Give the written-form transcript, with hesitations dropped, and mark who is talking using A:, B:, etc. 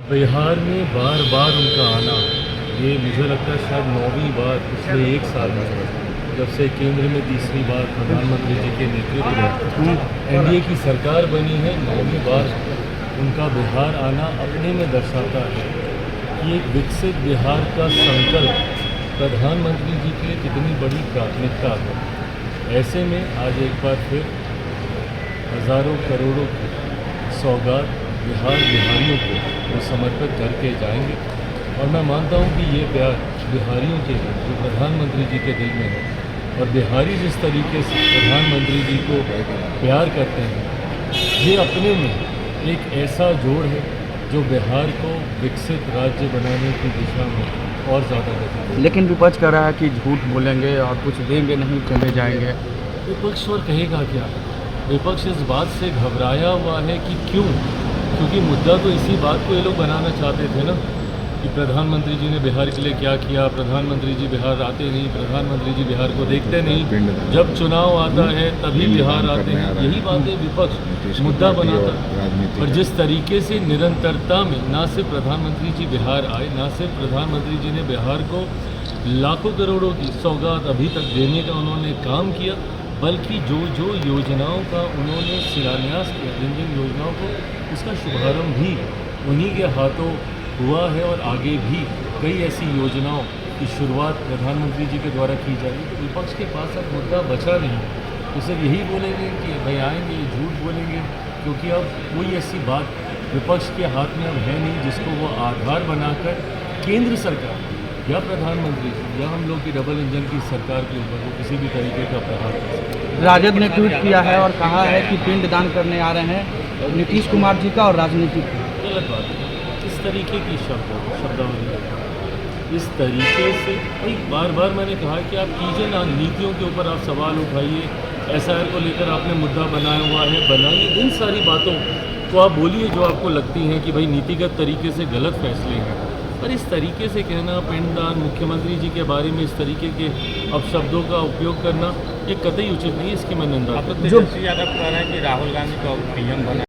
A: बिहार में बार बार उनका आना, ये मुझे लगता है शायद 9वीं बार पिछले 1 साल में, जब से केंद्र में तीसरी बार प्रधानमंत्री जी के नेतृत्व में एनडीए की सरकार बनी है, 9वीं बार उनका बिहार आना अपने में दर्शाता है कि एक विकसित बिहार का संकल्प प्रधानमंत्री जी के लिए कितनी बड़ी प्राथमिकता है। ऐसे में आज एक बार फिर हज़ारों करोड़ों की सौगात बिहारियों को वो समर्पित करके जाएंगे। और मैं मानता हूँ कि ये प्यार बिहारियों के लिए जो प्रधानमंत्री जी के दिल में है, और बिहारी जिस तरीके से प्रधानमंत्री जी को प्यार करते हैं, ये अपने में एक ऐसा जोड़ है जो बिहार को विकसित राज्य बनाने की दिशा में और ज़्यादा गति देगा।
B: लेकिन विपक्ष कह रहा है कि झूठ बोलेंगे और कुछ देंगे नहीं, चले जाएंगे।
A: विपक्ष और कहेगा क्या? विपक्ष इस बात से घबराया हुआ है कि क्योंकि मुद्दा तो इसी बात को ये लोग बनाना चाहते थे ना, कि प्रधानमंत्री जी ने बिहार के लिए क्या किया, प्रधानमंत्री जी बिहार आते नहीं, प्रधानमंत्री जी बिहार को देखते नहीं, जब चुनाव आता है तभी बिहार आते हैं। यही बातें विपक्ष मुद्दा बनाता है। और जिस तरीके से निरंतरता में ना सिर्फ प्रधानमंत्री जी बिहार आए, ना सिर्फ प्रधानमंत्री जी ने बिहार को लाखों करोड़ों की सौगात अभी तक देने का उन्होंने काम किया, बल्कि जो योजनाओं का उन्होंने शिलान्यास किया, जिन योजनाओं को उसका शुभारंभ भी उन्हीं के हाथों हुआ है, और आगे भी कई ऐसी योजनाओं की शुरुआत प्रधानमंत्री जी के द्वारा की जाएगी। तो विपक्ष के पास अब मुद्दा बचा नहीं, तो सिर्फ यही बोलेंगे कि भाई आएंगे, झूठ बोलेंगे, क्योंकि अब कोई ऐसी बात विपक्ष के हाथ में अब है नहीं जिसको वो आधार बनाकर केंद्र सरकार या प्रधानमंत्री जी या हम लोग की डबल इंजन की सरकार के ऊपर वो किसी भी तरीके का प्रहार कर सके।
B: राजद ने ट्वीट किया है और कहा है कि पिंड दान करने आ रहे हैं नीतीश कुमार जी का और राजनीति का।
A: गलत बात है। इस तरीके की शब्दावली, इस तरीके से भाई बार बार मैंने कहा कि आप कीजिए ना, नीतियों के ऊपर आप सवाल उठाइए, एसआईआर को लेकर आपने मुद्दा बनाया हुआ है, बनाइए इन सारी बातों को आप बोलिए जो आपको लगती हैं कि भाई नीतिगत तरीके से गलत फैसले हैं। पर इस तरीके से कहना, पिंडदान, मुख्यमंत्री जी के बारे में इस तरीके के अपशब्दों का उपयोग करना ये कतई उचित नहीं है, इसकी मैं निंदा करता हूं।
C: तेजस्वी यादव कह रहे हैं कि राहुल गांधी को पीएम बना